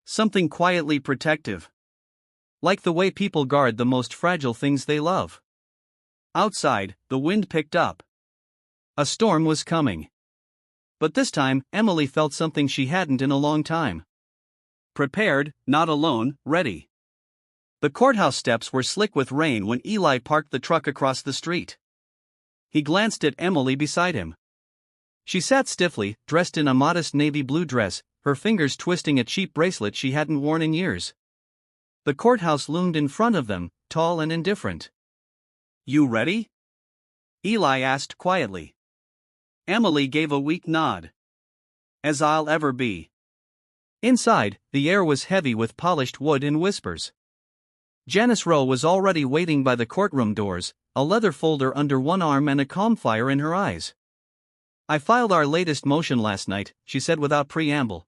Something quietly protective. Like the way people guard the most fragile things they love. Outside, the wind picked up. A storm was coming. But this time, Emily felt something she hadn't in a long time. Prepared, not alone, ready. The courthouse steps were slick with rain when Eli parked the truck across the street. He glanced at Emily beside him. She sat stiffly, dressed in a modest navy blue dress, her fingers twisting a cheap bracelet she hadn't worn in years. The courthouse loomed in front of them, tall and indifferent. You ready? Eli asked quietly. Emily gave a weak nod. As I'll ever be. Inside, the air was heavy with polished wood and whispers. Janice Rowe was already waiting by the courtroom doors, a leather folder under one arm and a calm fire in her eyes. I filed our latest motion last night, she said without preamble.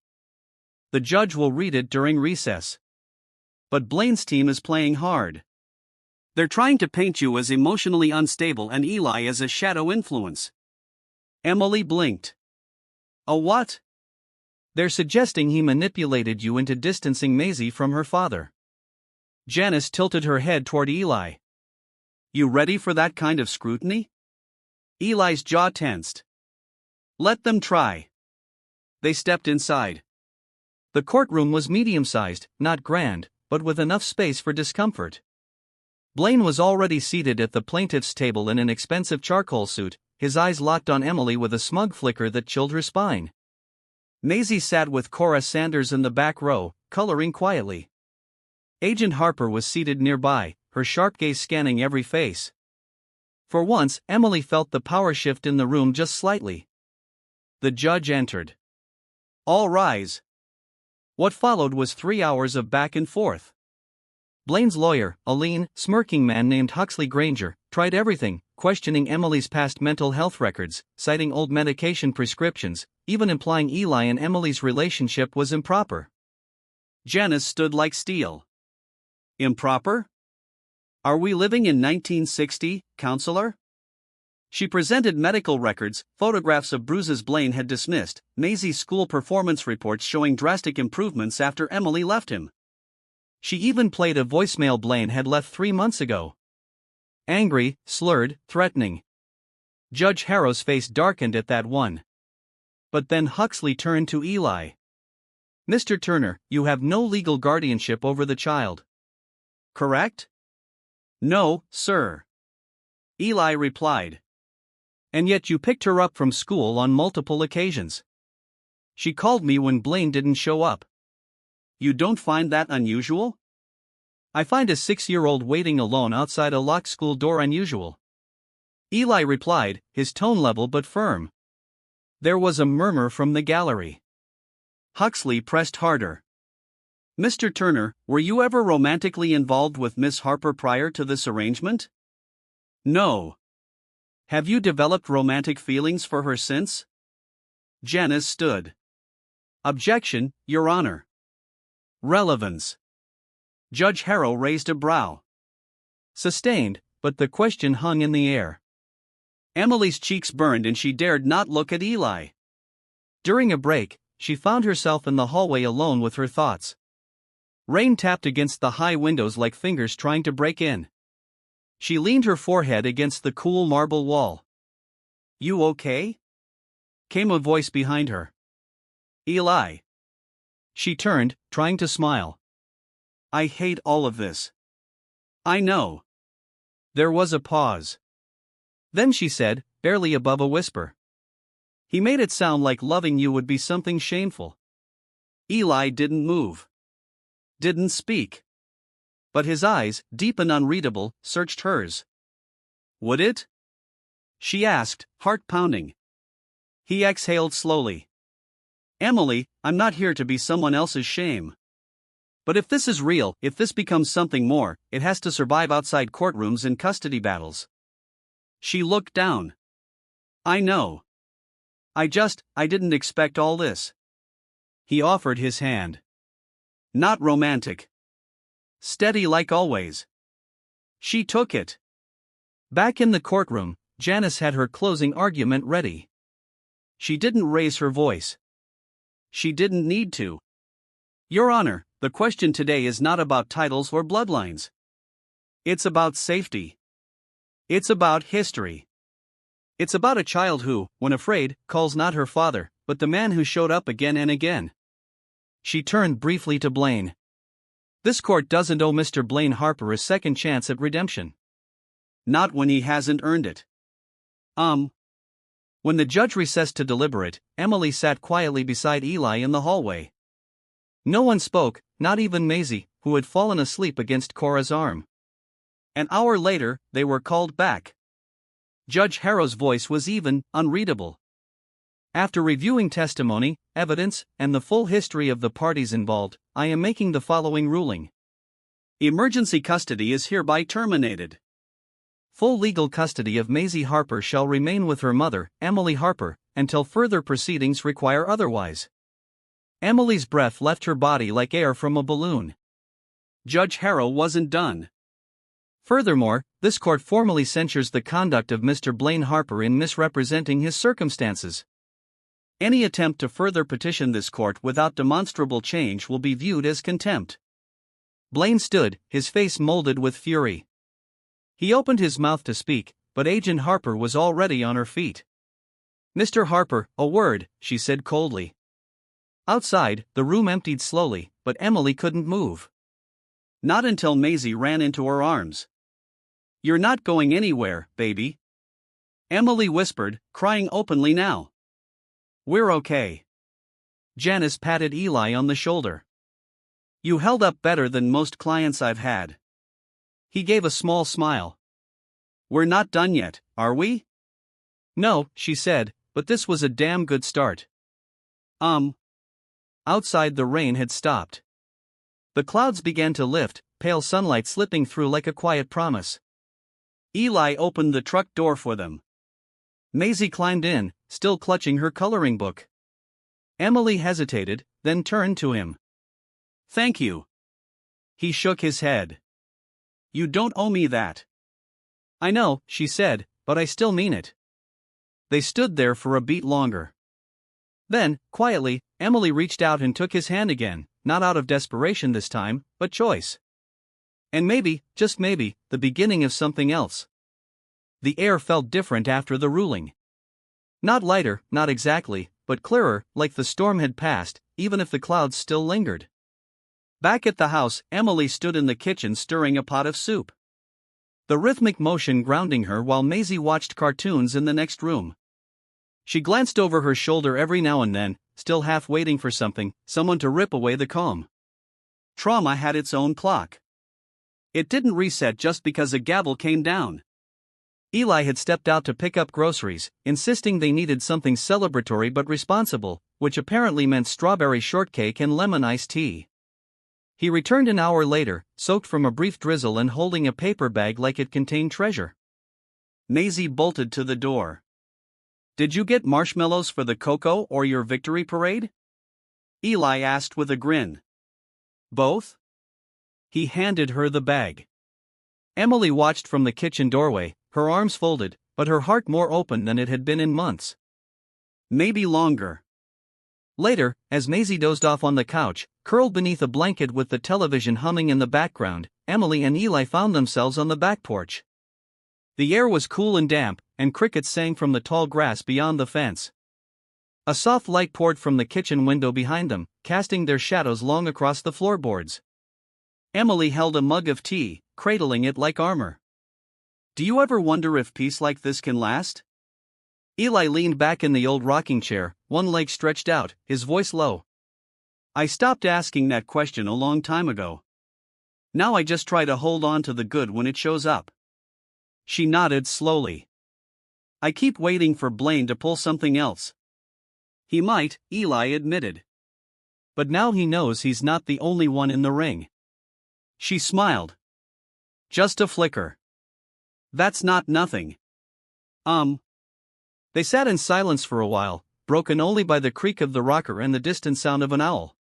The judge will read it during recess. But Blaine's team is playing hard. They're trying to paint you as emotionally unstable and Eli as a shadow influence. Emily blinked. A what? They're suggesting he manipulated you into distancing Maisie from her father. Janice tilted her head toward Eli. You ready for that kind of scrutiny? Eli's jaw tensed. Let them try. They stepped inside. The courtroom was medium-sized, not grand, but with enough space for discomfort. Blaine was already seated at the plaintiff's table in an expensive charcoal suit, his eyes locked on Emily with a smug flicker that chilled her spine. Maisie sat with Cora Sanders in the back row, coloring quietly. Agent Harper was seated nearby, her sharp gaze scanning every face. For once, Emily felt the power shift in the room just slightly. The judge entered. All rise. What followed was 3 hours of back and forth. Blaine's lawyer, a lean, smirking man named Huxley Granger, tried everything, questioning Emily's past mental health records, citing old medication prescriptions, even implying Eli and Emily's relationship was improper. Janice stood like steel. Improper? Are we living in 1960, counselor? She presented medical records, photographs of bruises Blaine had dismissed, Maisie's school performance reports showing drastic improvements after Emily left him. She even played a voicemail Blaine had left 3 months ago. Angry, slurred, threatening. Judge Harrow's face darkened at that one. But then Huxley turned to Eli. Mr. Turner, you have no legal guardianship over the child. Correct? No, sir. Eli replied. And yet you picked her up from school on multiple occasions. She called me when Blaine didn't show up. You don't find that unusual? I find a 6-year-old waiting alone outside a locked school door unusual. Eli replied, his tone level but firm. There was a murmur from the gallery. Huxley pressed harder. Mr. Turner, were you ever romantically involved with Miss Harper prior to this arrangement? No. Have you developed romantic feelings for her since? Janice stood. Objection, Your Honor. Relevance. Judge Harrow raised a brow. Sustained, but the question hung in the air. Emily's cheeks burned and she dared not look at Eli. During a break, she found herself in the hallway alone with her thoughts. Rain tapped against the high windows like fingers trying to break in. She leaned her forehead against the cool marble wall. You okay? Came a voice behind her. Eli. She turned, trying to smile. I hate all of this. I know. There was a pause. Then she said, barely above a whisper. He made it sound like loving you would be something shameful. Eli didn't move. Didn't speak. But his eyes, deep and unreadable, searched hers. Would it? She asked, heart pounding. He exhaled slowly. Emily, I'm not here to be someone else's shame. But if this is real, if this becomes something more, it has to survive outside courtrooms and custody battles. She looked down. I know. I didn't expect all this. He offered his hand. Not romantic. Steady like always. She took it. Back in the courtroom, Janice had her closing argument ready. She didn't raise her voice. She didn't need to. Your Honor, the question today is not about titles or bloodlines. It's about safety. It's about history. It's about a child who, when afraid, calls not her father, but the man who showed up again and again. She turned briefly to Blaine. This court doesn't owe Mr. Blaine Harper a second chance at redemption. Not when he hasn't earned it. When the judge recessed to deliberate, Emily sat quietly beside Eli in the hallway. No one spoke, not even Maisie, who had fallen asleep against Cora's arm. An hour later, they were called back. Judge Harrow's voice was even unreadable. After reviewing testimony, evidence, and the full history of the parties involved, I am making the following ruling. Emergency custody is hereby terminated. Full legal custody of Maisie Harper shall remain with her mother, Emily Harper, until further proceedings require otherwise. Emily's breath left her body like air from a balloon. Judge Harrow wasn't done. Furthermore, this court formally censures the conduct of Mr. Blaine Harper in misrepresenting his circumstances. Any attempt to further petition this court without demonstrable change will be viewed as contempt. Blaine stood, his face molded with fury. He opened his mouth to speak, but Agent Harper was already on her feet. Mr. Harper, a word, she said coldly. Outside, the room emptied slowly, but Emily couldn't move. Not until Maisie ran into her arms. You're not going anywhere, baby. Emily whispered, crying openly now. We're okay. Janice patted Eli on the shoulder. You held up better than most clients I've had. He gave a small smile. We're not done yet, are we? No, she said, but this was a damn good start. Outside the rain had stopped. The clouds began to lift, pale sunlight slipping through like a quiet promise. Eli opened the truck door for them. Maisie climbed in, still clutching her coloring book. Emily hesitated, then turned to him. Thank you. He shook his head. You don't owe me that. I know, she said, but I still mean it. They stood there for a beat longer. Then, quietly, Emily reached out and took his hand again, not out of desperation this time, but choice. And maybe, just maybe, the beginning of something else. The air felt different after the ruling. Not lighter, not exactly, but clearer, like the storm had passed, even if the clouds still lingered. Back at the house, Emily stood in the kitchen stirring a pot of soup. The rhythmic motion grounding her while Maisie watched cartoons in the next room. She glanced over her shoulder every now and then, still half waiting for someone to rip away the comb. Trauma had its own clock. It didn't reset just because a gavel came down. Eli had stepped out to pick up groceries, insisting they needed something celebratory but responsible, which apparently meant strawberry shortcake and lemon iced tea. He returned an hour later, soaked from a brief drizzle and holding a paper bag like it contained treasure. Maisie bolted to the door. Did you get marshmallows for the cocoa or your victory parade? Eli asked with a grin. Both? He handed her the bag. Emily watched from the kitchen doorway, her arms folded, but her heart more open than it had been in months. Maybe longer. Later, as Maisie dozed off on the couch, curled beneath a blanket with the television humming in the background, Emily and Eli found themselves on the back porch. The air was cool and damp, and crickets sang from the tall grass beyond the fence. A soft light poured from the kitchen window behind them, casting their shadows long across the floorboards. Emily held a mug of tea, cradling it like armor. Do you ever wonder if peace like this can last? Eli leaned back in the old rocking chair, one leg stretched out, his voice low. I stopped asking that question a long time ago. Now I just try to hold on to the good when it shows up. She nodded slowly. I keep waiting for Blaine to pull something else. He might, Eli admitted. But now he knows he's not the only one in the ring. She smiled. Just a flicker. That's not nothing. They sat in silence for a while, broken only by the creak of the rocker and the distant sound of an owl.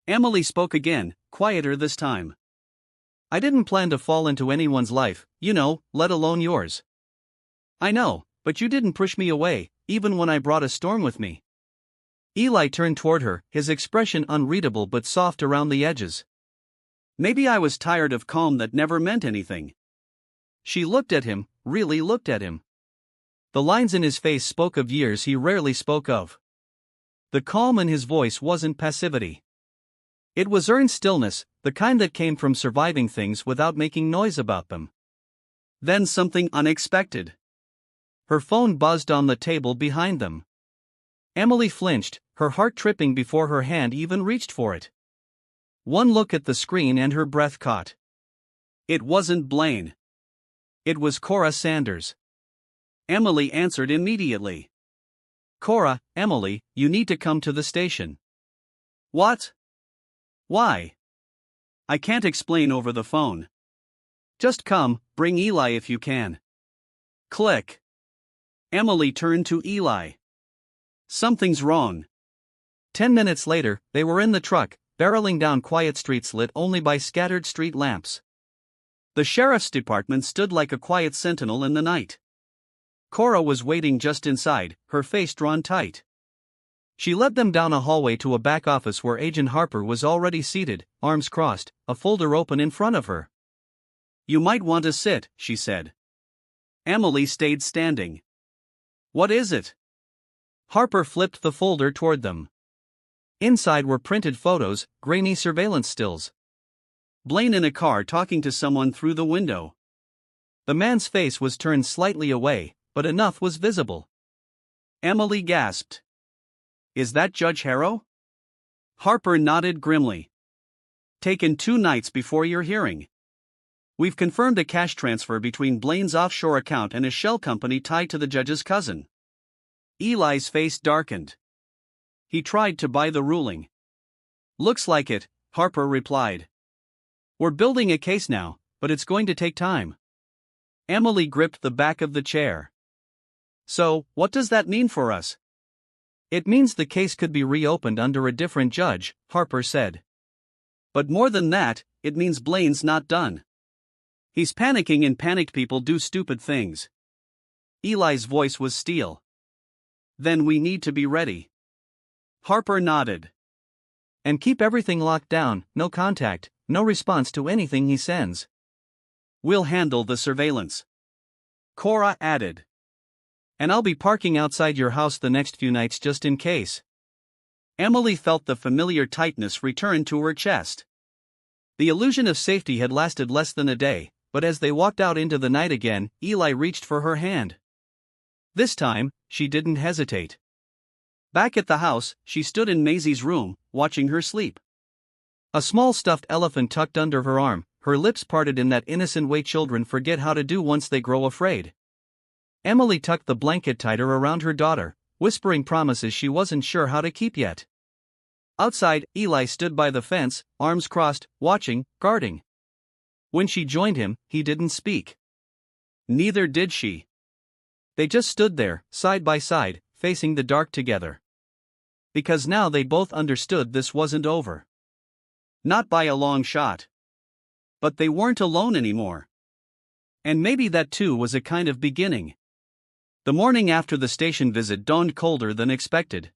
Emily spoke again, quieter this time. I didn't plan to fall into anyone's life, let alone yours. I know, but you didn't push me away, even when I brought a storm with me. Eli turned toward her, his expression unreadable but soft around the edges. Maybe I was tired of calm that never meant anything. She looked at him, really looked at him. The lines in his face spoke of years he rarely spoke of. The calm in his voice wasn't passivity. It was earned stillness, the kind that came from surviving things without making noise about them. Then something unexpected. Her phone buzzed on the table behind them. Emily flinched, her heart tripping before her hand even reached for it. One look at the screen and her breath caught. It wasn't Blaine. It was Cora Sanders. Emily answered immediately. Cora, Emily, you need to come to the station. What? Why? I can't explain over the phone. Just come, bring Eli if you can. Click. Emily turned to Eli. Something's wrong. 10 minutes later, they were in the truck, barreling down quiet streets lit only by scattered street lamps. The sheriff's department stood like a quiet sentinel in the night. Cora was waiting just inside, her face drawn tight. She led them down a hallway to a back office where Agent Harper was already seated, arms crossed, a folder open in front of her. You might want to sit, she said. Emily stayed standing. What is it? Harper flipped the folder toward them. Inside were printed photos, grainy surveillance stills. Blaine in a car talking to someone through the window. The man's face was turned slightly away, but enough was visible. Emily gasped. Is that Judge Harrow? Harper nodded grimly. Taken 2 nights before your hearing. We've confirmed a cash transfer between Blaine's offshore account and a shell company tied to the judge's cousin. Eli's face darkened. He tried to buy the ruling. Looks like it, Harper replied. We're building a case now, but it's going to take time. Emily gripped the back of the chair. So, what does that mean for us? It means the case could be reopened under a different judge, Harper said. But more than that, it means Blaine's not done. He's panicking and panicked people do stupid things. Eli's voice was steel. Then we need to be ready. Harper nodded. And keep everything locked down, no contact, no response to anything he sends. We'll handle the surveillance. Cora added. And I'll be parking outside your house the next few nights just in case. Emily felt the familiar tightness return to her chest. The illusion of safety had lasted less than a day, but as they walked out into the night again, Eli reached for her hand. This time, she didn't hesitate. Back at the house, she stood in Maisie's room, watching her sleep. A small stuffed elephant tucked under her arm, her lips parted in that innocent way children forget how to do once they grow afraid. Emily tucked the blanket tighter around her daughter, whispering promises she wasn't sure how to keep yet. Outside, Eli stood by the fence, arms crossed, watching, guarding. When she joined him, he didn't speak. Neither did she. They just stood there, side by side, facing the dark together. Because now they both understood this wasn't over. Not by a long shot. But they weren't alone anymore. And maybe that too was a kind of beginning. The morning after the station visit dawned colder than expected.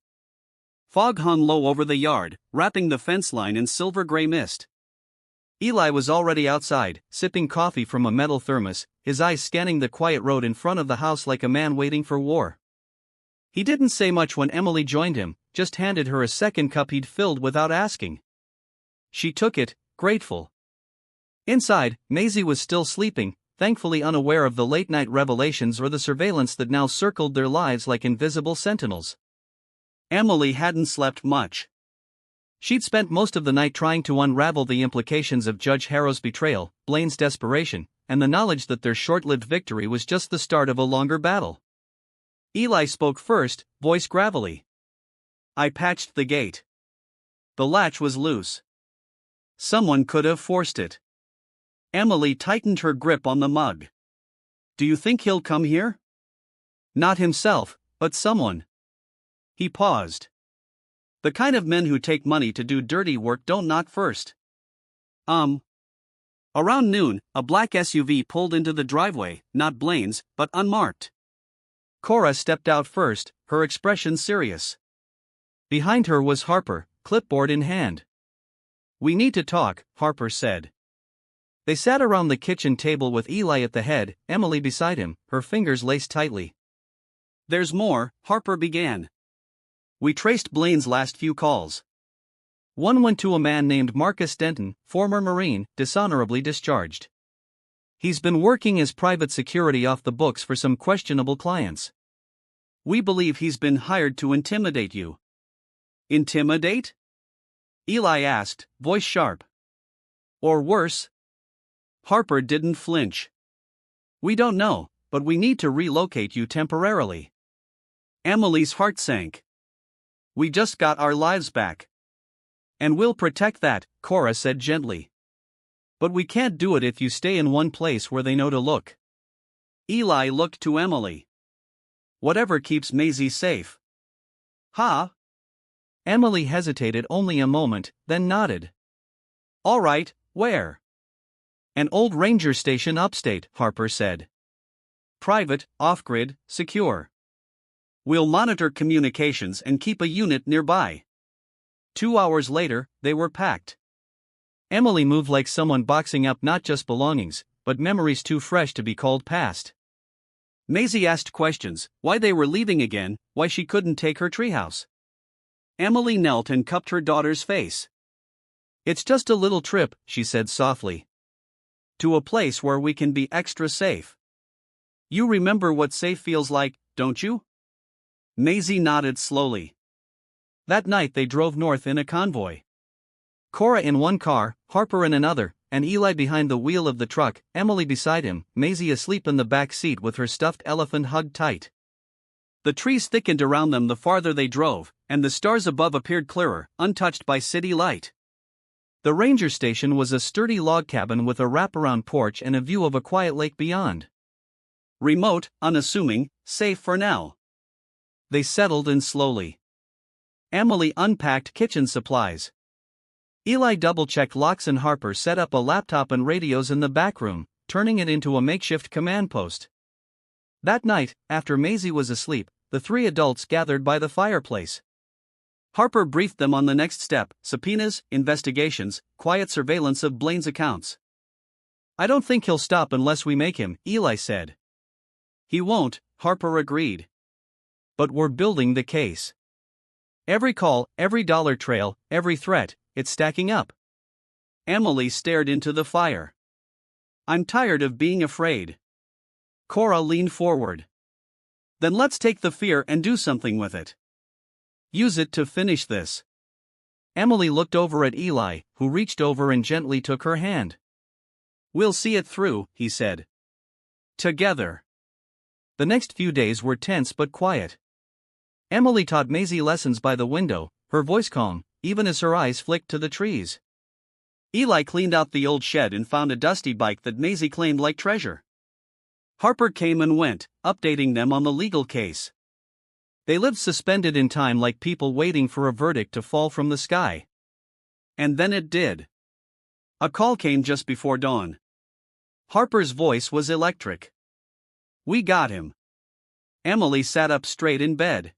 Fog hung low over the yard, wrapping the fence line in silver-gray mist. Eli was already outside, sipping coffee from a metal thermos, his eyes scanning the quiet road in front of the house like a man waiting for war. He didn't say much when Emily joined him, just handed her a second cup he'd filled without asking. She took it, grateful. Inside, Maisie was still sleeping, thankfully unaware of the late-night revelations or the surveillance that now circled their lives like invisible sentinels. Emily hadn't slept much. She'd spent most of the night trying to unravel the implications of Judge Harrow's betrayal, Blaine's desperation, and the knowledge that their short-lived victory was just the start of a longer battle. Eli spoke first, voice gravelly. I patched the gate. The latch was loose. Someone could have forced it. Emily tightened her grip on the mug. Do you think he'll come here? Not himself, but someone. He paused. The kind of men who take money to do dirty work don't knock first. Around noon, a black SUV pulled into the driveway, not Blaine's, but unmarked. Cora stepped out first, her expression serious. Behind her was Harper, clipboard in hand. "We need to talk," Harper said. They sat around the kitchen table with Eli at the head, Emily beside him, her fingers laced tightly. "There's more," Harper began. "We traced Blaine's last few calls. One went to a man named Marcus Denton, former Marine, dishonorably discharged. He's been working as private security off the books for some questionable clients. We believe he's been hired to intimidate you." "Intimidate?" Eli asked, voice sharp. "Or worse?" Harper didn't flinch. "We don't know, but we need to relocate you temporarily." Emily's heart sank. "We just got our lives back. And we'll protect that," Cora said gently. "But we can't do it if you stay in one place where they know to look." Eli looked to Emily. "Whatever keeps Maisie safe." "Huh?" Emily hesitated only a moment, then nodded. "All right, where?" "An old ranger station upstate," Harper said. "Private, off-grid, secure. We'll monitor communications and keep a unit nearby." 2 hours later, they were packed. Emily moved like someone boxing up not just belongings, but memories too fresh to be called past. Maisie asked questions, why they were leaving again, why she couldn't take her treehouse. Emily knelt and cupped her daughter's face. "It's just a little trip," she said softly. "To a place where we can be extra safe. You remember what safe feels like, don't you?" Maisie nodded slowly. That night they drove north in a convoy. Cora in one car, Harper in another, and Eli behind the wheel of the truck, Emily beside him, Maisie asleep in the back seat with her stuffed elephant hugged tight. The trees thickened around them the farther they drove, and the stars above appeared clearer, untouched by city light. The ranger station was a sturdy log cabin with a wraparound porch and a view of a quiet lake beyond. Remote, unassuming, safe for now. They settled in slowly. Emily unpacked kitchen supplies. Eli double-checked locks and Harper set up a laptop and radios in the back room, turning it into a makeshift command post. That night, after Maisie was asleep, the three adults gathered by the fireplace. Harper briefed them on the next step: subpoenas, investigations, quiet surveillance of Blaine's accounts. "I don't think he'll stop unless we make him," Eli said. "He won't," Harper agreed. "But we're building the case. Every call, every dollar trail, every threat, it's stacking up." Emily stared into the fire. "I'm tired of being afraid." Cora leaned forward. "Then let's take the fear and do something with it. Use it to finish this." Emily looked over at Eli, who reached over and gently took her hand. "We'll see it through," he said. "Together." The next few days were tense but quiet. Emily taught Maisie lessons by the window, her voice calm, even as her eyes flicked to the trees. Eli cleaned out the old shed and found a dusty bike that Maisie claimed like treasure. Harper came and went, updating them on the legal case. They lived suspended in time like people waiting for a verdict to fall from the sky. And then it did. A call came just before dawn. Harper's voice was electric. "We got him." Emily sat up straight in bed.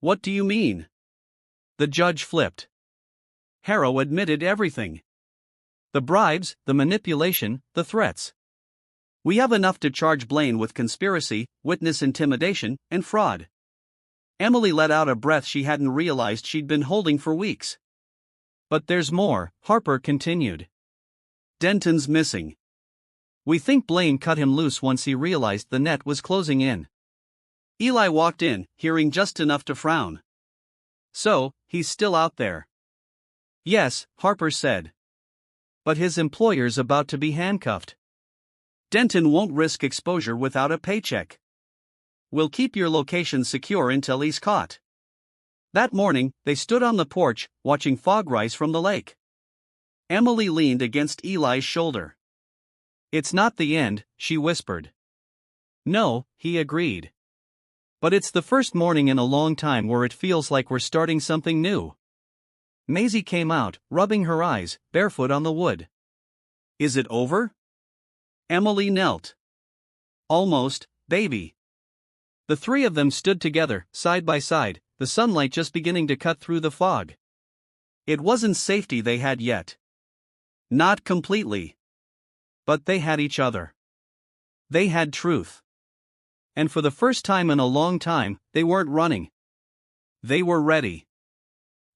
"What do you mean?" The judge flipped. Harrow admitted everything. The bribes, the manipulation, the threats. "We have enough to charge Blaine with conspiracy, witness intimidation, and fraud." Emily let out a breath she hadn't realized she'd been holding for weeks. "But there's more," Harper continued. "Denton's missing. We think Blaine cut him loose once he realized the net was closing in." Eli walked in, hearing just enough to frown. "So, he's still out there?" "Yes," Harper said. "But his employer's about to be handcuffed. Denton won't risk exposure without a paycheck. We'll keep your location secure until he's caught." That morning, they stood on the porch, watching fog rise from the lake. Emily leaned against Eli's shoulder. "It's not the end," she whispered. "No," he agreed. But it's the first morning in a long time where it feels like we're starting something new. Maisie came out, rubbing her eyes, barefoot on the wood. Is it over? Emily knelt. Almost, baby. The three of them stood together, side by side, the sunlight just beginning to cut through the fog. It wasn't safety they had yet. Not completely. But they had each other. They had truth. And for the first time in a long time, they weren't running. They were ready.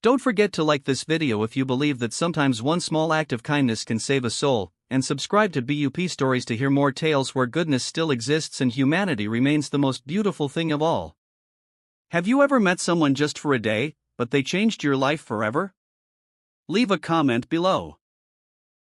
Don't forget to like this video if you believe that sometimes one small act of kindness can save a soul, and subscribe to BUP Stories to hear more tales where goodness still exists and humanity remains the most beautiful thing of all. Have you ever met someone just for a day, but they changed your life forever? Leave a comment below.